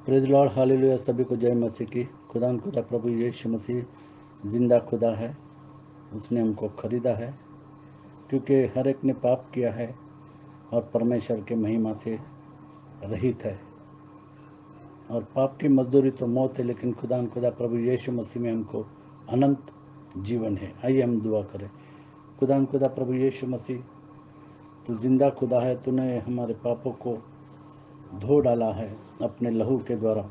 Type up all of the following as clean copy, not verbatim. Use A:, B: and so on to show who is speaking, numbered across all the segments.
A: Praise Lord, hallelujah. सभी को जय मसीह की। खुदा प्रभु यीशु मसीह जिंदा खुदा है। उसने हमको खरीदा है क्योंकि हर एक ने पाप किया है और परमेश्वर के महिमा से रहित है। और पाप की मजदूरी तो मौत है, लेकिन खुदा प्रभु यीशु मसीह में हमको अनंत जीवन है। आइए हम दुआ करें। खुदा प्रभु यीशु मसीह, तू जिंदा खुदा है। तूने हमारे पापों को धो डाला है अपने लहू के द्वारा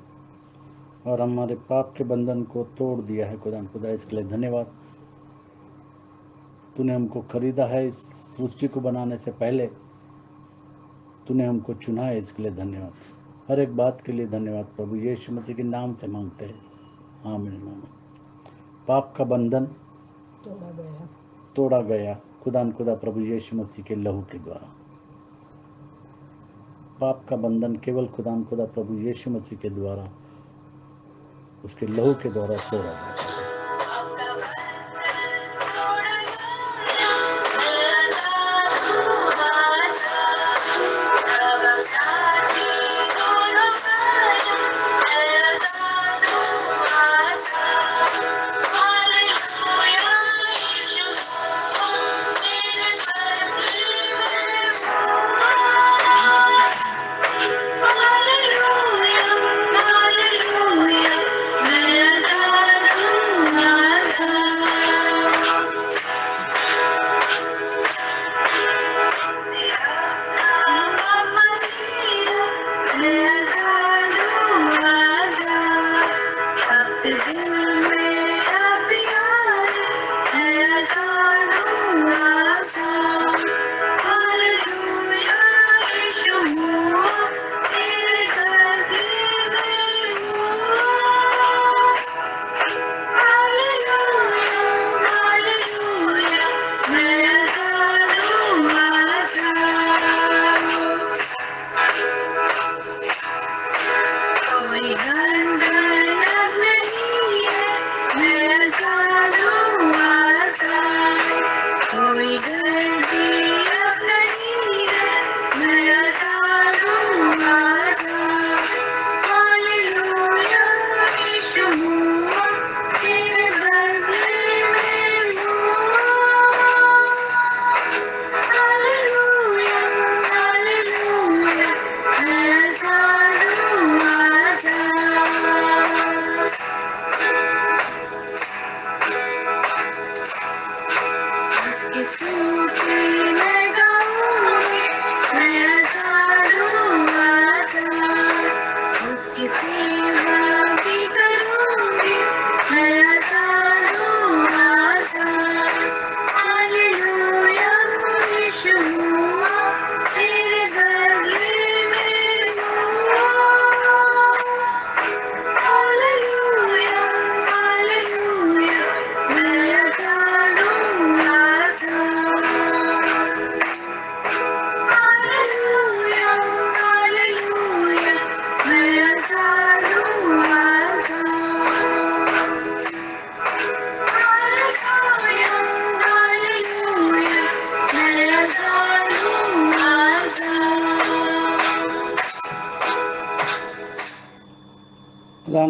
A: और हमारे पाप के बंधन को तोड़ दिया है। खुदा इसके लिए धन्यवाद। तूने हमको खरीदा है। इस सृष्टि को बनाने से पहले तूने हमको चुना है, इसके लिए धन्यवाद। हर एक बात के लिए धन्यवाद। प्रभु यीशु मसीह के नाम से मांगते हैं, आमीन आमीन। पाप का बंधन तोड़ा गया खुदा प्रभु यीशु मसीह के लहू के द्वारा। पाप का बंधन केवल खुदा प्रभु यीशु मसीह के द्वारा, उसके लहू के द्वारा तोड़ा गया।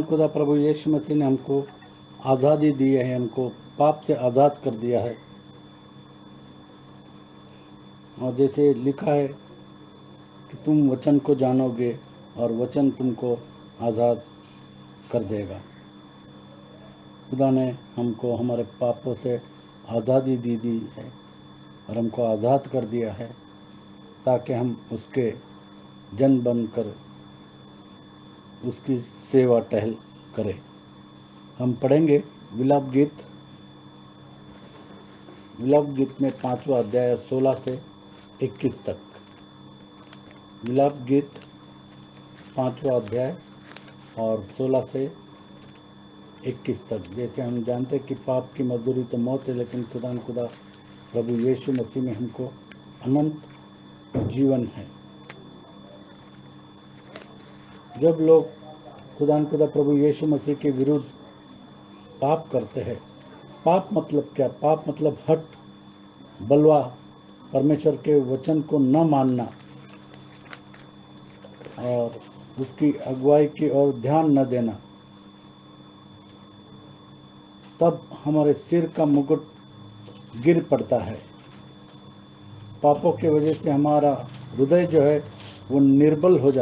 A: खुदा प्रभु यीशु मसीह ने हमको आज़ादी दी है, हमको पाप से आज़ाद कर दिया है। और जैसे लिखा है कि तुम वचन को जानोगे और वचन तुमको आज़ाद कर देगा। खुदा ने हमको हमारे पापों से आज़ादी दी है और हमको आज़ाद कर दिया है ताकि हम उसके जन बनकर उसकी सेवा टहल करें। हम पढ़ेंगे विलाप गीत में 5वां अध्याय 16 से 21 तक। विलाप गीत 5वां अध्याय और 16 से 21 तक। जैसे हम जानते हैं कि पाप की मजदूरी तो मौत है, लेकिन खुदा प्रभु यीशु मसीह में हमको अनंत जीवन है। जब लोग खुदा प्रभु यीशु मसीह के विरुद्ध पाप करते हैं, पाप मतलब क्या? पाप मतलब हट, बलवा, परमेश्वर के वचन को न मानना और उसकी अगुवाई की ओर ध्यान न देना, तब हमारे सिर का मुकुट गिर पड़ता है। पापों की वजह से हमारा हृदय जो है वो निर्बल हो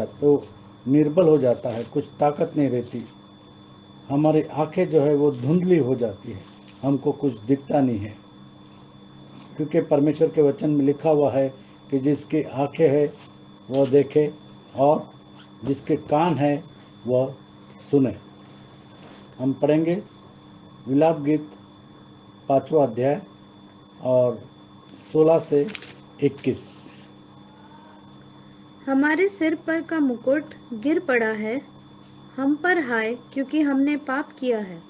A: जाता है, कुछ ताकत नहीं रहती। हमारी आंखें जो है वो धुंधली हो जाती है, हमको कुछ दिखता नहीं है। क्योंकि परमेश्वर के वचन में लिखा हुआ है कि जिसकी आंखें है वह देखे और जिसके कान है वह सुने। हम पढ़ेंगे विलाप गीत 5वां अध्याय और 16 से 21।
B: हमारे सिर पर का मुकुट गिर पड़ा है, हम पर हाय क्योंकि हमने पाप किया है।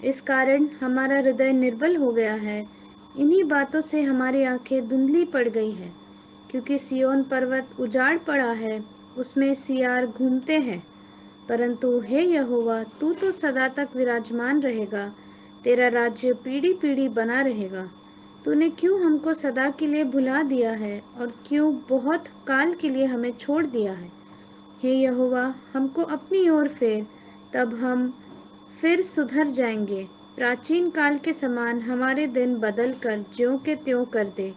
B: इस कारण हमारा हृदय निर्बल हो गया है। इन्हीं बातों से हमारी आंखें धुंधली पड़ गई हैं, क्योंकि सिय्योन पर्वत उजाड़ पड़ा है, उसमें सियार घूमते हैं। परंतु हे यहोवा, तू तो सदा तक विराजमान रहेगा, तेरा राज्य पीढ़ी पीढ़ी बना रहेगा। तूने क्यों हमको सदा के लिए भुला दिया है और क्यों बहुत काल के लिए हमें छोड़ दिया है। हे यहोवा, हमको अपनी ओर फेर, तब हम फिर सुधर जाएंगे। प्राचीन काल के समान हमारे दिन बदल कर ज्यों के त्यों कर दे।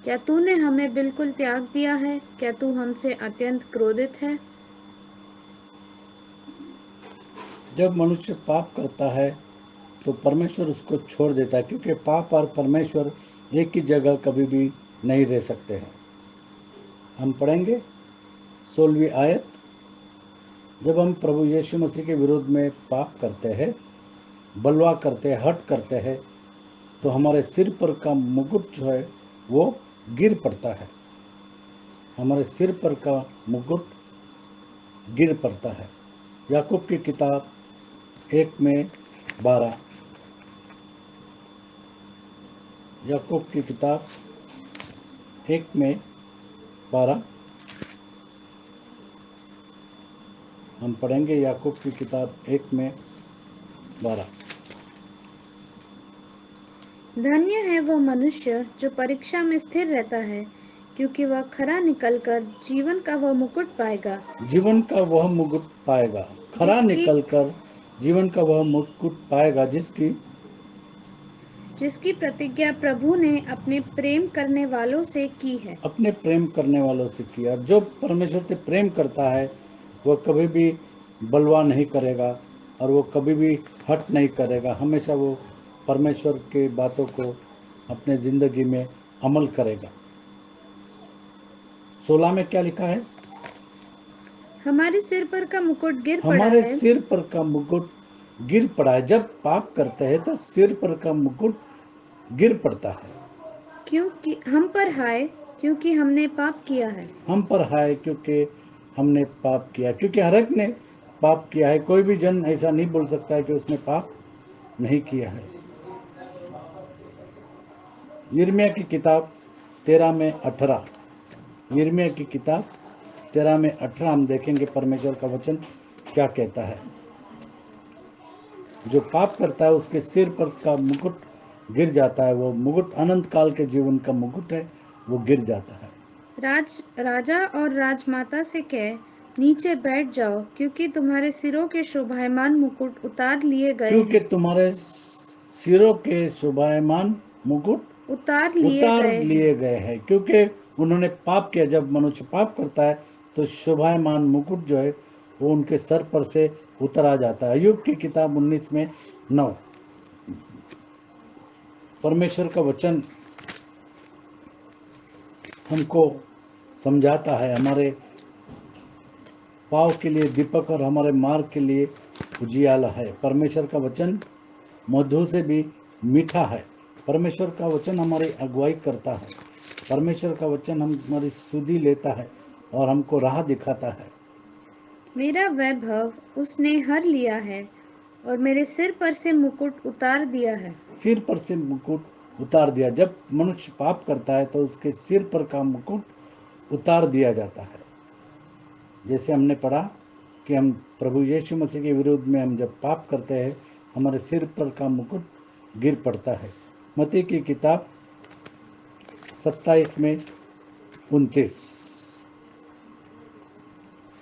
B: क्या तूने हमें बिल्कुल त्याग दिया है? क्या तू हमसे अत्यंत क्रोधित है?
A: जब मनुष्य पाप करता है तो परमेश्वर उसको छोड़ देता है, क्योंकि पाप और परमेश्वर एक ही जगह कभी भी नहीं रह सकते हैं। हम पढ़ेंगे 16वीं आयत। जब हम प्रभु यीशु मसीह के विरोध में पाप करते हैं, बलवा करते हैं, हट करते हैं, तो हमारे सिर पर का मुकुट जो है वो गिर पड़ता है। हमारे सिर पर का मुकुट गिर पड़ता है। याकूब की किताब 1:12। याकूब की किताब 1:12 हम पढ़ेंगे। याकूब की किताब 1:12।
B: धन्य है वो मनुष्य जो परीक्षा में स्थिर रहता है, क्योंकि वह खरा निकलकर जीवन का वह मुकुट पाएगा
A: जीवन का वह मुकुट पाएगा, खरा
B: जिसकी
A: निकलकर जीवन का वह मुकुट पाएगा,
B: जिसकी प्रतिज्ञा प्रभु ने अपने प्रेम करने वालों से की है।
A: अपने प्रेम करने वालों से किया। जो परमेश्वर से प्रेम करता है वह कभी भी बलवा नहीं करेगा और वो कभी भी हट नहीं करेगा। हमेशा वो परमेश्वर के बातों को अपने ज़िंदगी में अमल करेगा। 16 में क्या लिखा है?
B: हमारे सिर पर का मुकुट गिर पड़ा
A: हमारे
B: है,
A: सिर पर का मुकुट गिर पड़ा है। जब पाप करते हैं तो सिर पर का मुकुट गिर पड़ता है।
B: क्योंकि हम पर हाय क्योंकि हमने पाप किया है।
A: हम पर है क्योंकि हमने पाप किया, क्योंकि हर एक ने पाप किया है। कोई भी जन ऐसा नहीं बोल सकता है कि उसने पाप नहीं किया है। यिर्मयाह की किताब 13:18। यिर्मयाह की किताब 13:18 हम देखेंगे परमेश्वर का वचन क्या कहता है। जो पाप करता है उसके सिर पर का मुकुट गिर जाता है। वो मुकुट अनंत काल के जीवन का मुकुट है, वो गिर जाता है।
B: राजा और राजमाता से कह, नीचे बैठ जाओ, क्योंकि तुम्हारे सिरों के शोभायमान मुकुट उतार लिए गए
A: क्योंकि
B: हैं।
A: तुम्हारे सिरों के शोभायमान मुकुट
B: उतार लिए
A: उतार
B: गए हैं।
A: लिए गए हैं, क्योंकि उन्होंने पाप किया। जब मनुष्य पाप करता है तो शोभायमान मुकुट जो है वो उनके सर पर से उतर आ जाता है। अय्यूब की किताब 19:9। परमेश्वर का वचन हमको समझाता है, हमारे पाँव के लिए दीपक और हमारे मार्ग के लिए उजियाला है। परमेश्वर का वचन मधु से भी मीठा है। परमेश्वर का वचन हमारी अगुवाई करता है। परमेश्वर का वचन हमारी सुधि लेता है और हमको राह दिखाता है।
B: मेरा वैभव उसने हर लिया है और मेरे सिर पर से मुकुट उतार दिया है।
A: सिर पर से मुकुट उतार दिया। जब मनुष्य पाप करता है तो उसके सिर पर का मुकुट उतार दिया जाता है। जैसे हमने पढ़ा कि हम प्रभु यीशु मसीह के विरोध में हम जब पाप करते हैं हमारे सिर पर का मुकुट गिर पड़ता है। मत्ती की किताब 27:29।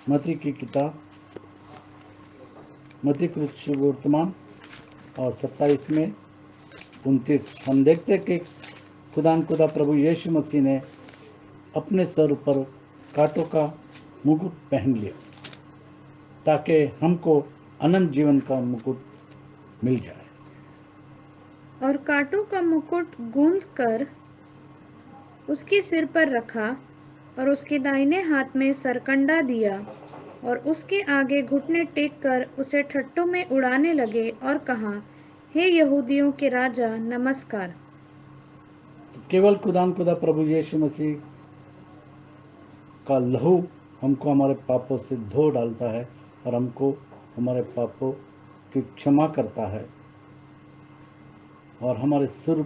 A: मत्ती की किताब मत्ती कृत शुभ वर्तमान और 27 में 29 हम देखते हैं कि खुदा प्रभु यीशु मसीह ने अपने सर पर कांटों का मुकुट पहन लिया ताकि हमको अनंत जीवन का मुकुट मिल जाए।
B: और कांटों का मुकुट गूंथ कर उसके सिर पर रखा और उसके दाहिने हाथ में सरकंडा दिया और उसके आगे घुटने टेक कर उसे ठट्टों में उड़ाने लगे और कहा, हे यहूदियों के राजा नमस्कार।
A: केवल खुदा प्रभु यीशु मसीह का लहू हमको हमारे पापों से धो डालता है और हमको हमारे पापों की क्षमा करता है और हमारे सिर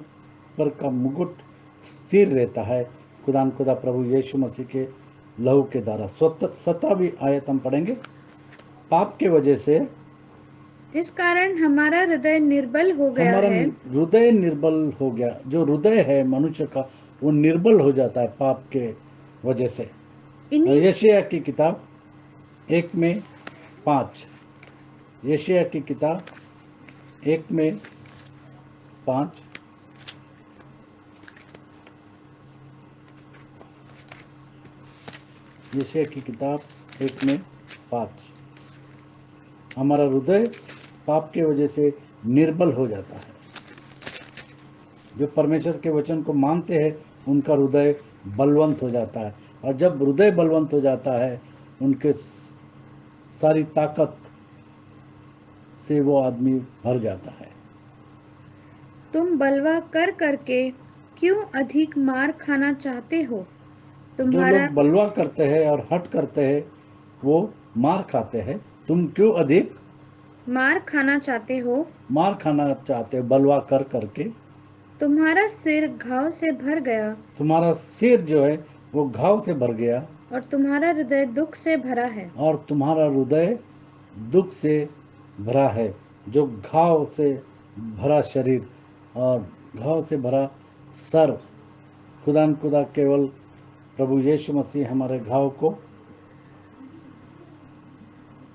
A: पर का मुकुट स्थिर रहता है खुदा प्रभु यीशु मसीह के लहू के द्वारा। 17वीं आयत हम पढ़ेंगे। पाप के वजह से
B: इस कारण हमारा हृदय निर्बल हो गया
A: हमारा
B: है।
A: हृदय निर्बल हो गया। जो हृदय है मनुष्य का वो निर्बल हो जाता है पाप के वजह से। यशायाह की किताब 1:5, यशायाह की किताब 1:5, यशायाह की किताब 1:5। हमारा हृदय पाप के वजह से निर्बल हो जाता है। जो परमेश्वर के वचन को मानते हैं उनका हृदय बलवंत हो जाता है और जब हृदय बलवंत हो जाता है उनके सारी ताकत से वो आदमी भर जाता है।
B: तुम बलवा कर करके क्यों अधिक मार खाना चाहते हो?
A: जो लोग बलवा करते हैं और हट करते हैं वो मार खाते हैं। तुम क्यों अधिक
B: मार खाना चाहते हो?
A: मार खाना चाहते हो बलवा कर करके।
B: तुम्हारा सिर घाव से भर गया,
A: तुम्हारा सिर जो है वो घाव से भर गया
B: और तुम्हारा हृदय दुख से भरा है।
A: और तुम्हारा हृदय दुख से भरा है। जो घाव से भरा शरीर और घाव से भरा सर, खुदा केवल प्रभु यीशु मसीह हमारे घाव को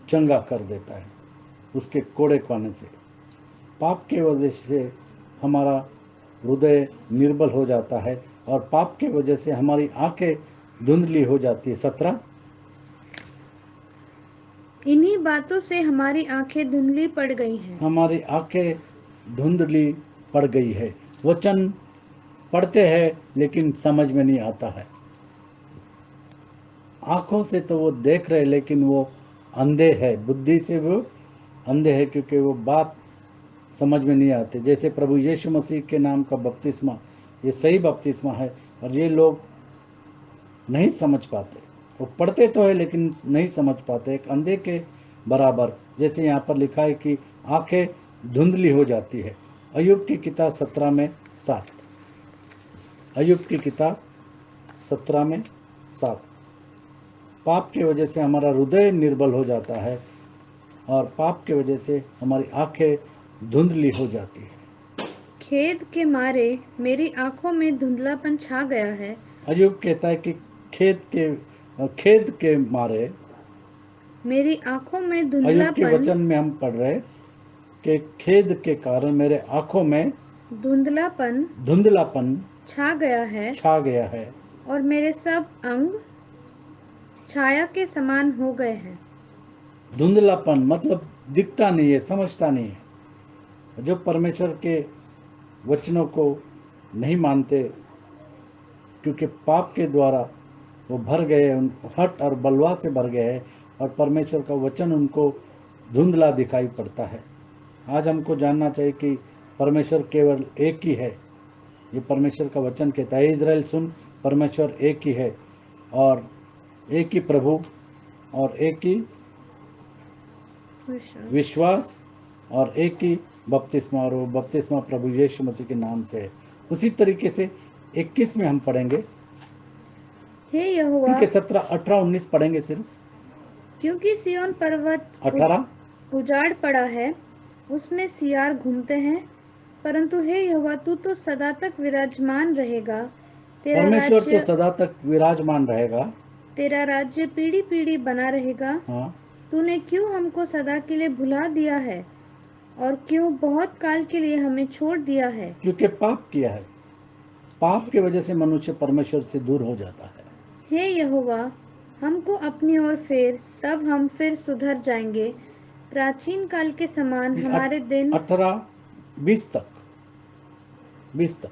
A: चंगा कर देता है उसके कोड़े खाने से। पाप के वजह से हमारा हृदय निर्बल हो जाता है और पाप के वजह से हमारी आंखें धुंधली हो जाती है। 17
B: इन्हीं बातों से हमारी आंखें धुंधली पड़ गई हैं।
A: हमारी आंखें धुंधली पड़ गई है। वचन पढ़ते हैं लेकिन समझ में नहीं आता है। आंखों से तो वो देख रहे लेकिन वो अंधे है, बुद्धि से वो अंधे है क्योंकि वो बात समझ में नहीं आते। जैसे प्रभु यीशु मसीह के नाम का बपतिस्मा ये सही बपतिस्मा है और ये लोग नहीं समझ पाते। वो पढ़ते तो है लेकिन नहीं समझ पाते। एक अंधे के बराबर, जैसे यहाँ पर लिखा है कि आंखें धुंधली हो जाती है। अय्यूब की किताब 17:7, अय्यूब की किताब 17:7। पाप की वजह से हमारा हृदय निर्बल हो जाता है और पाप की वजह से हमारी आंखें धुंधली हो जाती है।
B: खेद के मारे मेरी आंखों में धुंधलापन छा गया है।
A: अय्यूब कहता है कि खेद के मारे
B: मेरी आंखों में
A: अय्यूब के
B: धुंधलापन
A: वचन में हम पढ़ रहे कि खेद के कारण मेरे आंखों में धुंधलापन
B: छा गया है और मेरे सब अंग छाया के समान हो गए हैं।
A: धुंधलापन मतलब दिखता नहीं है, समझता नहीं है। जो परमेश्वर के वचनों को नहीं मानते क्योंकि पाप के द्वारा वो भर गए, हट और बलवा से भर गए हैं और परमेश्वर का वचन उनको धुंधला दिखाई पड़ता है। आज हमको जानना चाहिए कि परमेश्वर केवल एक ही है। ये परमेश्वर का वचन कहता है, इज़राइल सुन, परमेश्वर एक ही है और एक ही प्रभु और एक ही विश्वास और एक ही बपतिस्मा, और वो बपतिस्मा प्रभु यीशु मसीह के नाम से है। उसी तरीके से 21 में हम पढ़ेंगे।
B: हे यहोवा,
A: 17, 18, 19 पढ़ेंगे सिर्फ।
B: क्योंकि सिय्योन पर्वत
A: 18
B: उजाड़ पड़ा है, उसमें सियार घूमते हैं, परंतु हे यहोवा तू तो सदा तक विराजमान रहेगा।
A: परमेश्वर तो सदा तक विराजमान रहेगा।
B: तेरा राज्य पीढ़ी पीढ़ी बना रहेगा।
A: हाँ,
B: तूने क्यों हमको सदा के लिए भुला दिया है और क्यों बहुत काल के लिए हमें छोड़ दिया है?
A: क्योंकि पाप किया है। पाप की वजह से मनुष्य परमेश्वर से दूर हो जाता है।
B: हे यहोवा, हमको अपनी ओर फेर, तब हम फिर सुधर जाएंगे। प्राचीन काल के समान हमारे दिन
A: 18-20 तक, 20 तक,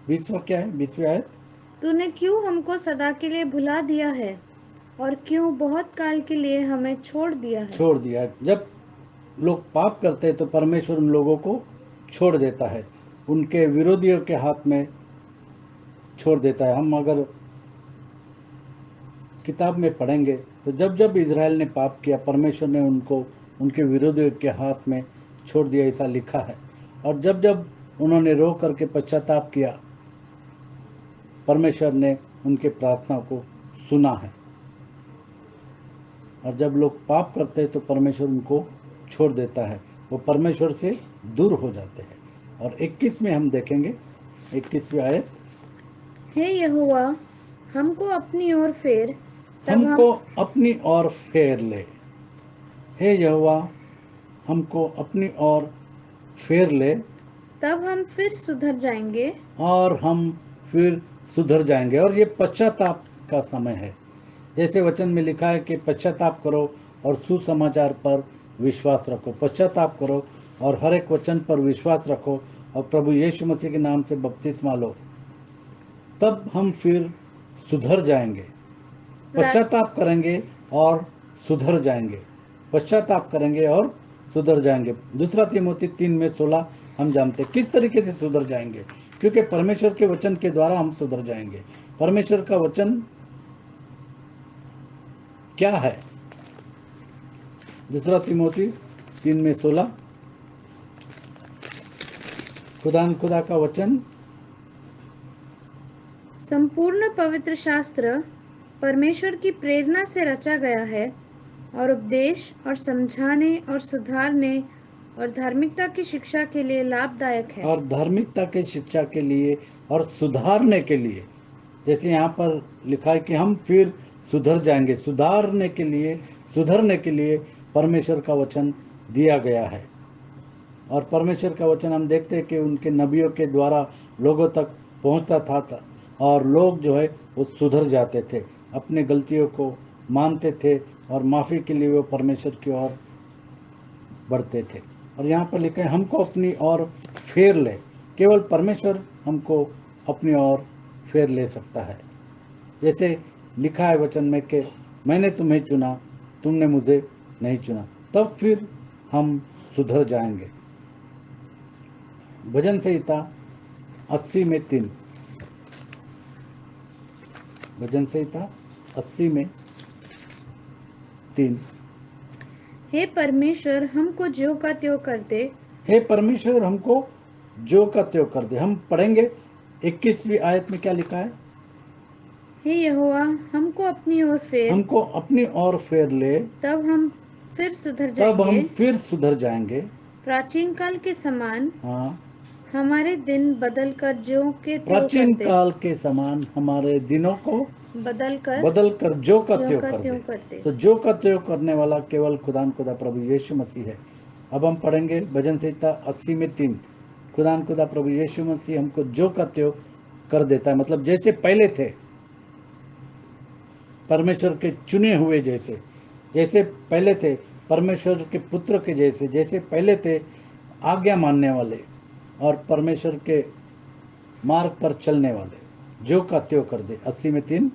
A: 20वां क्या है, 20वीं आयत।
B: तूने क्यों हमको सदा के लिए भुला दिया है और क्यों बहुत काल के लिए हमें छोड़ दिया है?
A: छोड़ दिया है। जब लोग पाप करते हैं तो परमेश्वर उन लोगों को छोड़ देता है, उनके विरोधियों के हाथ में छोड़ देता है। हम अगर किताब में पढ़ेंगे तो जब जब इज़राइल ने पाप किया, परमेश्वर ने उनको उनके विरोधियों के हाथ में छोड़ दिया, ऐसा लिखा है। और जब जब उन्होंने रो करके पश्चाताप किया, परमेश्वर ने उनके प्रार्थना को सुना है। और जब लोग पाप करते हैं तो परमेश्वर उनको छोड़ देता है, वो परमेश्वर से दूर हो जाते हैं। और 21 में हम देखेंगे, 21वीं आयत।
B: हे यहोवा, हमको अपनी ओर फेर, तब
A: हमको अपनी ओर फेर ले। हे यहोवा, हमको अपनी ओर फेर ले
B: तब हम फिर सुधर जाएंगे।
A: और हम फिर सुधर जाएंगे। और ये पश्चाताप का समय है। जैसे वचन में लिखा है कि पश्चाताप करो और सुसमाचार पर विश्वास रखो। पश्चाताप करो और हर एक वचन पर विश्वास रखो और प्रभु यीशु मसीह के नाम से बपतिस्मा लो, तब हम फिर सुधर जाएंगे। पश्चाताप करेंगे और सुधर जाएंगे। पश्चाताप करेंगे और सुधर जाएंगे। दूसरा तीमुथी 3:16 हम जानते हैं किस तरीके से सुधर जाएंगे, क्योंकि परमेश्वर के वचन के द्वारा हम सुधर जाएंगे। परमेश्वर का वचन क्या है? दूसरा तीमुथी 3:16 खुदा का वचन।
B: संपूर्ण पवित्र शास्त्र परमेश्वर की प्रेरणा से रचा गया है और उपदेश और समझाने और सुधारने और धार्मिकता की शिक्षा के लिए लाभदायक है।
A: और धार्मिकता की शिक्षा के लिए और सुधारने के लिए, जैसे यहाँ पर लिखा है कि हम फिर सुधर जाएंगे। सुधारने के लिए, सुधरने के लिए परमेश्वर का वचन दिया गया है। और परमेश्वर का वचन हम देखते हैं कि उनके नबियों के द्वारा लोगों तक पहुंचता था और लोग जो है वो सुधर जाते थे, अपने गलतियों को मानते थे और माफ़ी के लिए वो परमेश्वर की ओर बढ़ते थे। और यहाँ पर लिखा है हमको अपनी ओर फेर ले। केवल परमेश्वर हमको अपनी ओर फेर ले सकता है। जैसे लिखा है वचन में कि मैंने तुम्हें चुना, तुमने मुझे नहीं चुना, तब फिर हम सुधर जाएंगे। भजन संहिता 80:3। भजन संहिता 80:3।
B: हे परमेश्वर, हमको ज्यों का त्यों कर दे।
A: हे परमेश्वर, हमको जो का त्यों कर दे। हम पढ़ेंगे 21वीं आयत में क्या लिखा है।
B: हे यहोवा, हमको अपनी ओर फेर,
A: हमको अपनी ओर फेर ले,
B: तब हम फिर सुधर
A: तब हम
B: जाएंगे।
A: फिर सुधर जाएंगे।
B: प्राचीन काल के समान
A: हाँ,
B: हमारे दिन बदल कर ज्यों के त्यों
A: प्राचीन
B: कर दे।
A: काल के समान हमारे दिनों को
B: बदल कर
A: बदल कर जो का
B: ज्यों
A: त्यों
B: का
A: कर
B: त्यों
A: दे।
B: कर दे।
A: तो जो का त्यों करने वाला केवल खुदा प्रभु यीशु मसीह है। अब हम पढ़ेंगे भजन संहिता 80:3। खुदा प्रभु यीशु मसीह हमको जो का त्यों कर देता है, मतलब जैसे पहले थे, परमेश्वर के चुने हुए जैसे, जैसे पहले थे परमेश्वर के पुत्र के जैसे, जैसे पहले थे आज्ञा मानने वाले और परमेश्वर के मार्ग पर चलने वाले, जो का त्यों कर दे। 80:3।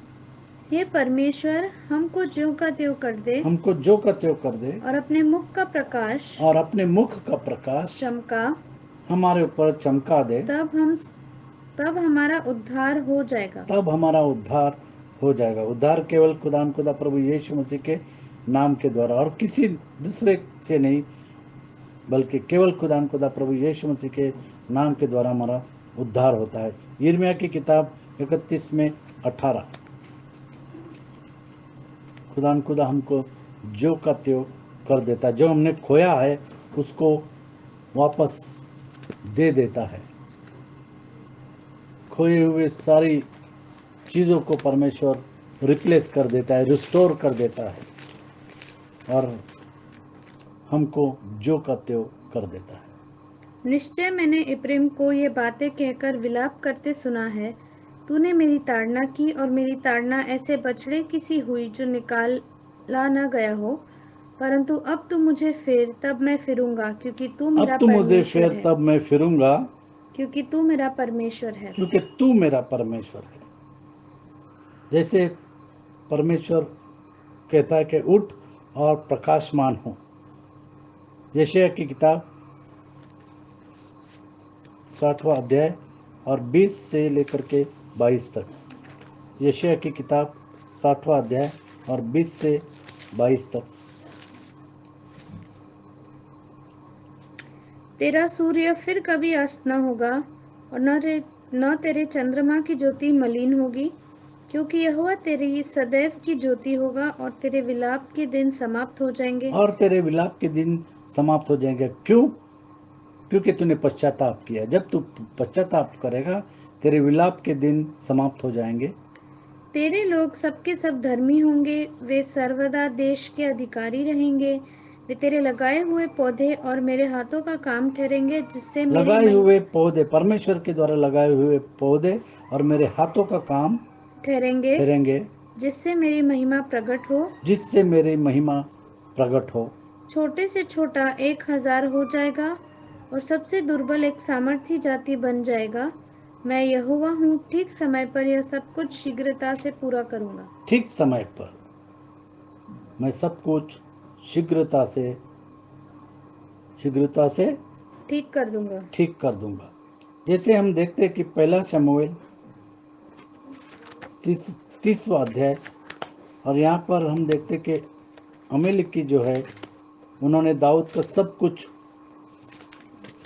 B: हे परमेश्वर, हमको ज्यों का त्यों कर दे
A: हमको जो का त्यों कर दे
B: और अपने मुख का प्रकाश
A: और अपने मुख का प्रकाश
B: चमका,
A: हमारे ऊपर चमका दे,
B: तब हमारा उद्धार हो जाएगा।
A: तब हमारा उद्धार हो जाएगा। उद्धार केवल खुदा प्रभु यीशु मसीह के नाम के द्वारा और किसी दूसरे से नहीं, बल्कि केवल खुदा प्रभु यीशु मसीह के नाम के द्वारा हमारा उद्धार होता है। यिर्मयाह की किताब 31:18। खुदा हमको जो का त्यों कर देता है, जो हमने खोया है उसको वापस दे देता है। खोए हुए सारी चीज़ों को परमेश्वर रिप्लेस कर देता है, रिस्टोर कर देता है। और हमको जो का त्यों कर देता है।
B: निश्चय मैंने इब्राहिम को ये बातें कहकर विलाप करते सुना है। तूने मेरी ताड़ना की और मेरी ताड़ना ऐसे बछड़े की सी हुई जो निकाला न गया हो। परंतु अब तू मुझे फेर, तब मैं फिरूंगा, क्योंकि तू मेरा
A: अब तू मुझे
B: परमेश्वर
A: फेर
B: है।
A: तब मैं फिरूंगा,
B: क्योंकि तू मेरा परमेश्वर है।
A: क्योंकि तू मेरा परमेश्वर है। जैसे परमेश्वर कहता है कि उठ और प्रकाशमान हो। यशायाह की किताब 60वां अध्याय और 20 से लेकर के 22 तक। यशायाह की किताब 60वां अध्याय और 20 से 22 तक।
B: तेरा सूर्य फिर कभी अस्त न होगा और न तेरे चंद्रमा की ज्योति मलिन होगी, क्योंकि यहोवा तेरी सदैव की ज्योति होगा और तेरे विलाप के दिन समाप्त हो जाएंगे।
A: और तेरे विलाप के दिन समाप्त हो जाएंगे। क्यों? क्योंकि तूने पश्चाताप किया। जब तू पश्चाताप करेगा, तेरे विलाप के दिन समाप्त हो जाएंगे।
B: तेरे लोग सबके सब धर्मी होंगे, वे सर्वदा देश के अधिकारी रहेंगे। वे तेरे लगाए हुए पौधे और मेरे हाथों का काम ठहरेंगे, जिससे मेरी
A: लगाए हुए पौधे, परमेश्वर के द्वारा लगाए हुए पौधे और मेरे हाथों का काम
B: ठहरेंगे,
A: ठहरेंगे,
B: जिससे मेरी महिमा प्रकट हो।
A: जिससे मेरी महिमा प्रकट हो।
B: छोटे से छोटा 1000 हो जाएगा और सबसे दुर्बल एक सामर्थी जाति बन जाएगा। मैं यहोवा हूँ, ठीक समय पर यह सब कुछ शीघ्रता से पूरा करूँगा।
A: ठीक समय पर मैं सब कुछ शीघ्रता से
B: ठीक कर दूंगा।
A: ठीक कर दूंगा। जैसे हम देखते हैं कि पहला शमूएल 30वां अध्याय, और यहाँ पर हम देखते कि अमेलेकी जो है, उन्होंने दाऊद का सब कुछ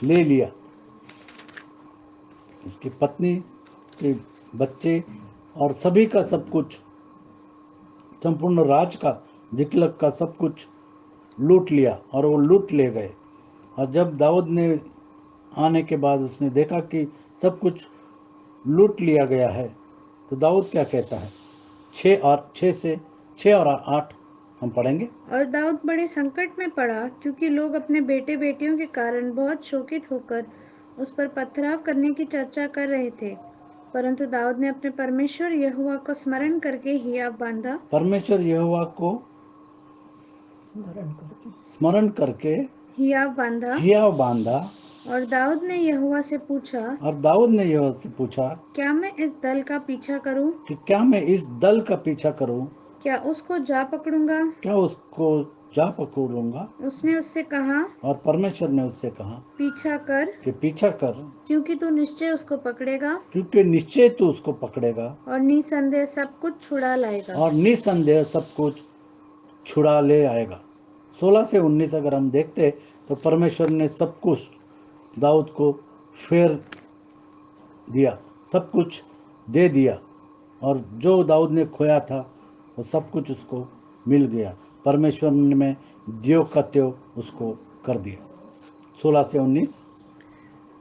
A: ले लिया। उसकी पत्नी के बच्चे और सभी का सब कुछ, संपूर्ण राज का, जिकलक का सब कुछ लूट लिया और वो लूट ले गए। और जब दाऊद ने आने के बाद उसने देखा कि सब कुछ लूट लिया गया है, तो दाऊद क्या कहता है? 6 और 8 हम पढ़ेंगे।
B: और दाऊद बड़े संकट में पड़ा, क्योंकि लोग अपने बेटे बेटियों के कारण बहुत शोकित होकर उस पर पथराव करने की चर्चा कर रहे थे। परंतु दाऊद ने अपने परमेश्वर यहोवा को स्मरण करके हियाव बांधा।
A: परमेश्वर यहोवा को स्मरण करके
B: हियाव बांधा।
A: हियाव बांधा।
B: और दाऊद ने यहोवा से पूछा,
A: और दाऊद ने यहोवा से पूछा
B: क्या मैं इस दल का पीछा करूं?
A: कि क्या मैं इस दल का पीछा करूं?
B: क्या उसको जा पकड़ूंगा?
A: क्या उसको जा पकड़ूंगा?
B: उसने उससे कहा,
A: और परमेश्वर ने उससे कहा
B: पीछा कर,
A: कि पीछा कर,
B: क्योंकि तू निश्चय उसको पकड़ेगा
A: क्योंकि निश्चय तू उसको पकड़ेगा
B: और निसंदेह सब कुछ छुड़ा लाएगा।
A: और निसंदेह सब कुछ छुड़ा ले आएगा। 16 से 19 अगर हम देखते तो परमेश्वर ने सब कुछ दाऊद को फेर दिया, सब कुछ दे दिया, और जो दाऊद ने खोया था वो सब कुछ उसको मिल गया। परमेश्वर ने ज्यों का त्यों उसको कर दिया। 16 से 19।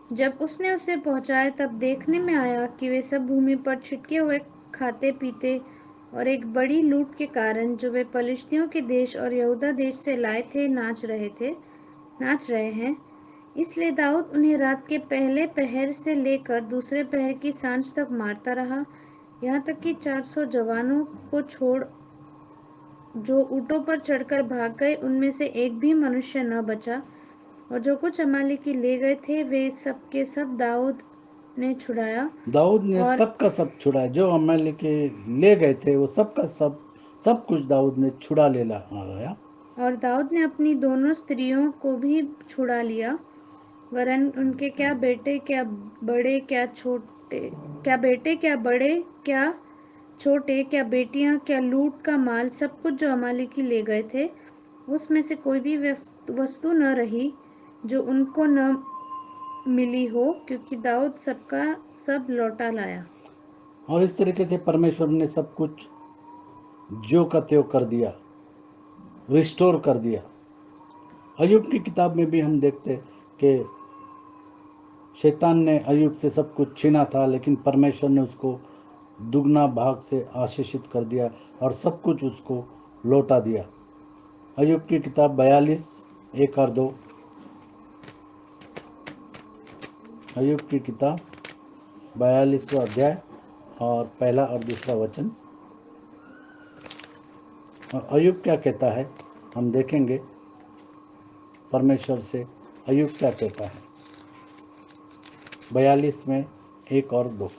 B: जब उसने उसे पहुंचाया, तब देखने में आया कि वे सब भूमि पर छिटके हुए खाते पीते और एक बड़ी लूट के कारण जो वे पलिश्तियों के देश और यहूदा देश से लाए थे नाच रहे हैं। इसलिए दाऊद उन्हें रात के पहले पहर से लेकर दूसरे पहर की सांझ तक मारता रहा, यहाँ तक कि 400 जवानों को छोड़ जो ऊँटों पर चढ़कर भाग गए, उनमें से एक भी मनुष्य न बचा। और जो कुछ अमालेकी ले गए थे, वे सब के सब दाऊद ने छुड़ाया।
A: दाऊद ने
B: और
A: सब का सब छुड़ाया। जो अमालेकी ले गए थे वो सब का सब कुछ दाऊद ने छुड़ा ले आया।
B: और दाऊद ने अपनी दोनों स्त्रियों को भी छुड़ा लिया, वरन उनके क्या बेटे क्या बड़े क्या छोटे, क्या बेटे क्या बड़े क्या छोटे, क्या बेटियां क्या लूट का माल, सब कुछ जो अमालेकी ले गए थे, उसमें से कोई भी वस्तु न रही जो उनको न मिली हो, क्योंकि दाऊद सबका सब लौटा लाया।
A: और इस तरीके से परमेश्वर ने सब कुछ ज्यों का त्यों कर दिया, रिस्टोर कर दिया। अय्यूब की किताब में भी हम देखते कि शैतान ने अय्यूब से सब कुछ छीना था, लेकिन परमेश्वर ने उसको दुगना भाग से आशीषित कर दिया और सब कुछ उसको लौटा दिया। अय्यूब की किताब 42 1 और 2। अय्यूब की किताब 42वां अध्याय और पहला और दूसरा वचन। और अय्यूब क्या कहता है हम देखेंगे। परमेश्वर से अय्यूब क्या कहता है 42 में 1 और 2।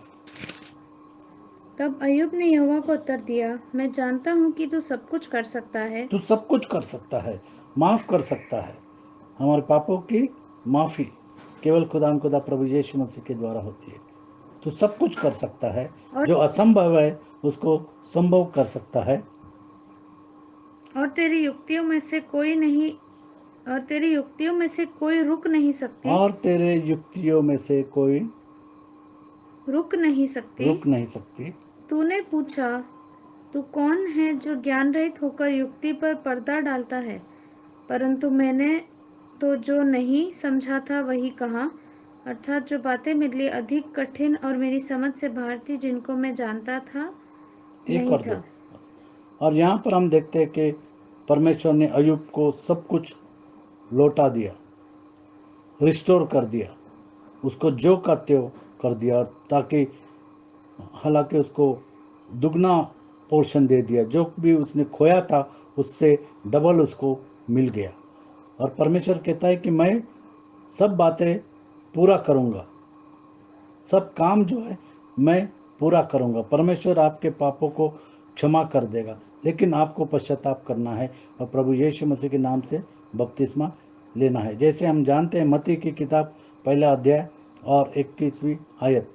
B: तब अय्यूब ने यहोवा को उत्तर दिया, मैं जानता हूँ कि तू सब कुछ कर सकता है।
A: तू सब कुछ कर सकता है, माफ कर सकता है। हमारे पापों की माफी केवल खुदा प्रभु यीशु मसीह के द्वारा होती है। तू सब कुछ कर सकता है,
B: और
A: जो असंभव है उसको संभव कर सकता है।
B: और तेरी युक्तियों में से कोई रुक नहीं सकती।
A: और तेरे युक्तियों में से कोई
B: रुक नहीं सकती।
A: रुक नहीं सकती।
B: तूने पूछा, तू कौन है जो ज्ञान रहित होकर युक्ति पर पर्दा डालता है? परंतु मैंने तो जो नहीं समझा था वही कहा, अर्थात जो बातें मेरे लिए अधिक कठिन और मेरी समझ से बाहर थी, जिनको मैं जानता था
A: 1
B: नहीं
A: और 2।
B: था।
A: और यहाँ पर हम देखते हैं कि परमेश्वर ने अय्यूब को सब कुछ लौटा दिया, रिस्टोर कर दिया, उसको जो का त्यों कर दिया, ताकि हालांकि उसको दुगना पोर्शन दे दिया। जो भी उसने खोया था उससे डबल उसको मिल गया। और परमेश्वर कहता है कि मैं सब बातें पूरा करूँगा, सब काम जो है मैं पूरा करूँगा। परमेश्वर आपके पापों को क्षमा कर देगा, लेकिन आपको पश्चाताप करना है और प्रभु यीशु मसीह के नाम से बपतिस्मा लेना है। जैसे हम जानते हैं मत्ती की किताब 1 अध्याय और 21वीं आयत।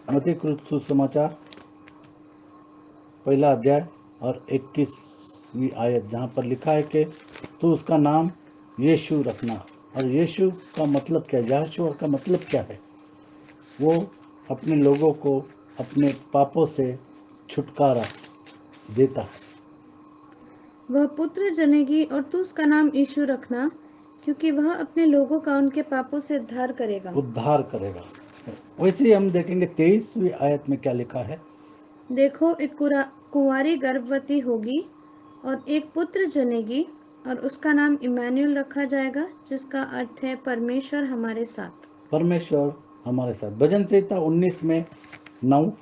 A: मत्ती सुसमाचार 1 अध्याय और 21वीं आयत, जहाँ पर लिखा है कि तो उसका नाम यीशु रखना। और यीशु का मतलब क्या है, यहोशुआ का मतलब क्या है? वो अपने लोगों को अपने पापों से छुटकारा देता है।
B: वह पुत्र जनेगी और तू उसका नाम यीशु रखना, क्योंकि वह अपने लोगों का उनके पापों से उद्धार करेगा।
A: उद्धार करेगा। वैसे ही हम देखेंगे 23वीं आयत में क्या लिखा है।
B: देखो, एक कुंवारी गर्भवती होगी और एक पुत्र जनेगी और उसका नाम इम्मानुएल रखा जाएगा, जिसका अर्थ है परमेश्वर हमारे साथ।
A: परमेश्वर हमारे साथ। भजन संहिता 19 में 9।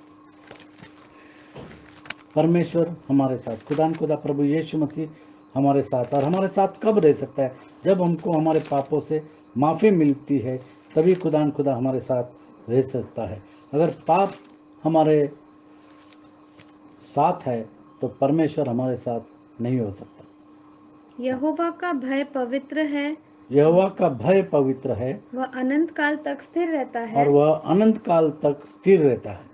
A: परमेश्वर हमारे साथ, खुदा प्रभु यीशु मसीह हमारे साथ। और हमारे साथ कब रह सकता है? जब हमको हमारे पापों से माफ़ी मिलती है, तभी खुदा हमारे साथ रह सकता है। अगर पाप हमारे साथ है तो परमेश्वर हमारे साथ नहीं हो सकता।
B: यहोवा का भय पवित्र है,
A: यहोवा का भय पवित्र है
B: वह अनंत काल तक स्थिर रहता है।
A: और वह अनंत काल तक स्थिर रहता है।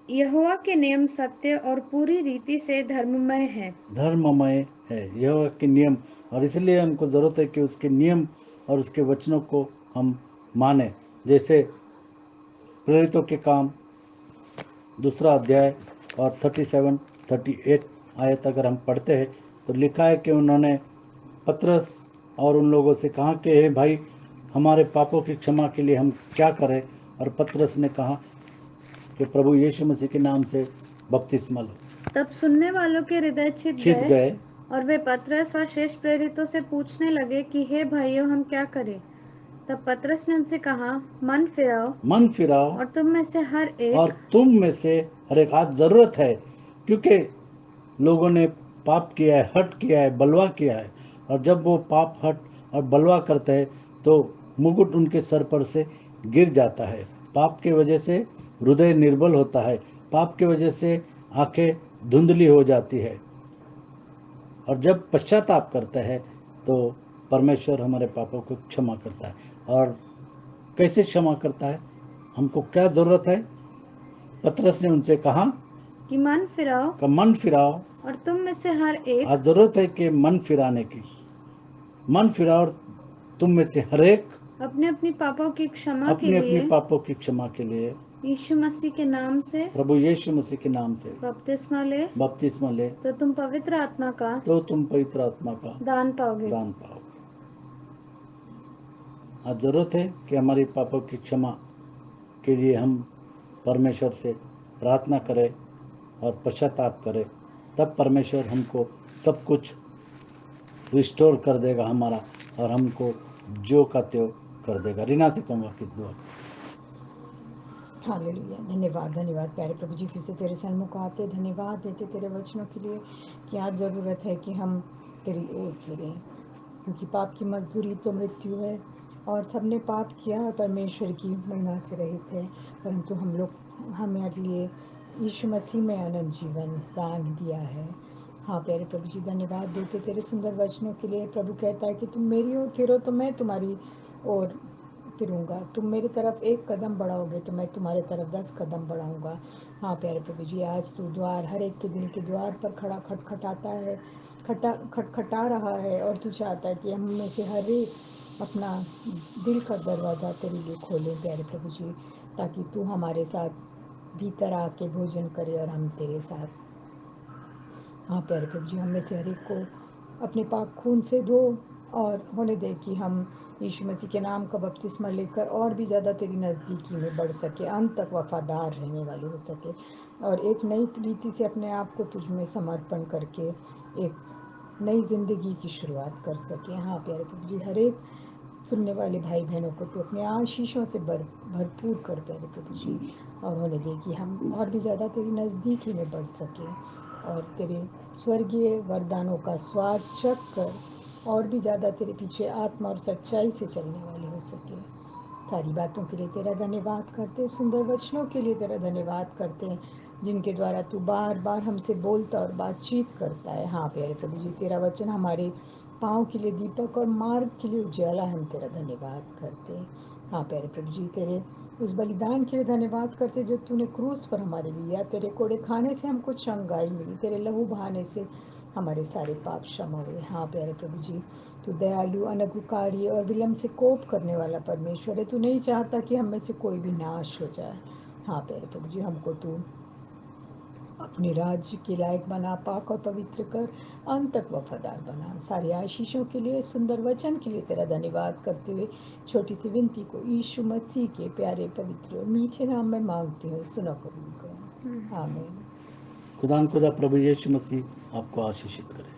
B: यहोवा के नियम सत्य और पूरी रीति से धर्ममय है।
A: धर्ममय है यहोवा के नियम, और इसलिए हमको ज़रूरत है कि उसके नियम और उसके वचनों को हम माने। जैसे प्रेरितों के काम 2 अध्याय और 37-38 आयत अगर हम पढ़ते हैं तो लिखा है कि उन्होंने पतरस और उन लोगों से कहा कि हे भाई, हमारे पापों की क्षमा के लिए हम क्या करें? और पतरस ने कहा कि प्रभु यीशु मसीह के नाम से बपतिस्मा लो।
B: तब सुनने वालों के हृदय छिद
A: छिद गए
B: और वे पतरस और शेष प्रेरितों से पूछने लगे कि हे भाइयों, हम क्या करें? तब पतरस ने उनसे कहा, मन फिराओ और तुम में से हर एक
A: आज ज़रूरत है, क्योंकि लोगों ने पाप किया है, हट किया है, बलवा किया है। और जब वो पाप, हट और बलवा करते हैं तो मुकुट उनके सर पर से गिर जाता है। पाप की वजह से हृदय निर्बल होता है, पाप की वजह से आंखें धुंधली हो जाती है। और जब पश्चाताप करते हैं तो परमेश्वर हमारे पापों को क्षमा करता है। और कैसे क्षमा करता है? हमको क्या ज़रूरत है? पतरस ने उनसे कहा
B: कि मन
A: फिराओ
B: और तुम में से हर एक
A: आज ज़रूरत है कि मन फिराने की। मन फिराओ और तुम में से हर एक
B: अपने अपने पापों की क्षमा
A: के लिए
B: यीशु मसीह के नाम से,
A: प्रभु यीशु मसीह के नाम से
B: बपतिस्मा ले, तो तुम पवित्र आत्मा का दान पाओगे।
A: आज ज़रूरत है कि हमारी पापों की क्षमा के लिए हम परमेश्वर से प्रार्थना करें और पश्चाताप करें, तब परमेश्वर हमको सब कुछ रिस्टोर कर देगा हमारा, और हमको जो का त्यों कर देगा। रीना से कहूँगा कि दुआ।
C: हालेलुया। धन्यवाद धन्यवाद प्यारे प्रभु जी, फिर से तेरे सन्मुख आते धन्यवाद देते तेरे वचनों के लिए कि आज ज़रूरत है कि हम तेरी ओर फिरें, क्योंकि पाप की मजदूरी तो मृत्यु है और सबने पाप किया और परमेश्वर की महिमा से रहित है, परंतु हमारे लिए यीशु मसीह में अनंत जीवन दान दिया है। हाँ प्यारे प्रभु जी, धन्यवाद देते तेरे सुंदर वचनों के लिए। प्रभु कहता है कि तुम मेरी ओर फिरो तो मैं तुम्हारी ओर फिरूंगा, तुम मेरी तरफ एक कदम बढ़ाओगे तो मैं तुम्हारे तरफ 10 कदम बढ़ाऊंगा। हाँ प्यारे प्रभु जी, आज तू द्वार हर एक के दिल के द्वार पर खड़ा खटखटाता है, खटखटा रहा है, और तू चाहता है कि हम में से हर एक अपना दिल का दरवाज़ा तेरे लिए खोलें प्यारे प्रभु जी, ताकि तू हमारे साथ भीतर आके भोजन करे और हम तेरे साथ। हाँ प्यारे प्रभु जी, हम में से हर एक को अपने पाक खून से धो और होने दे कि हम यीशु मसीह के नाम का बपतिस्मा लेकर और भी ज़्यादा तेरी नज़दीकी में बढ़ सके, अंत तक वफादार रहने वाले हो सके, और एक नई रीति से अपने आप को तुझ में समर्पण करके एक नई ज़िंदगी की शुरुआत कर सके। हाँ प्यारे प्रभु जी, हर एक सुनने वाले भाई बहनों को तो अपने आशीषों से भरपूर कर प्यारे प्रभु जी, और होने दे कि हम और भी ज़्यादा तेरी नज़दीकी में बढ़ सकें और तेरे स्वर्गीय वरदानों का स्वाद चख कर और भी ज़्यादा तेरे पीछे आत्मा और सच्चाई से चलने वाले हो सके। सारी बातों के लिए तेरा धन्यवाद करते, सुंदर वचनों के लिए तेरा धन्यवाद करते हैं, जिनके द्वारा तू बार बार हमसे बोलता और बातचीत करता है। हाँ प्यारे प्रभु जी, तेरा वचन हमारे पाँव के लिए दीपक और मार्ग के लिए उजाला, हम तेरा धन्यवाद करते हैं। हाँ प्यारे प्रभु जी, तेरे उस बलिदान के लिए धन्यवाद करते जो तूने क्रूस पर हमारे लिए, तेरे कोड़े खाने से हमको चंगाई मिली, तेरे लहू बहाने से हमारे सारे पाप क्षमा हुए। हाँ प्यारे प्रभु जी, तू दयालु, अनगुकारी और विलम्ब से कोप करने वाला परमेश्वर है। तू नहीं चाहता कि हम में से कोई भी नाश हो जाए। हाँ प्यारे प्रभु जी, हमको तू अपने राज्य के लायक बना, पाक और पवित्र कर, अंत तक वफादार बना। सारे आशीषों के लिए, सुंदर वचन के लिए तेरा धन्यवाद करते हुए छोटी सी विनती को यीशु मसीह के प्यारे पवित्र और मीठे नाम में मांगती हूँ, सुनो कबूल करो। आमीन।
A: खुदा प्रभु यीशु मसीह आपको आशीषित करे।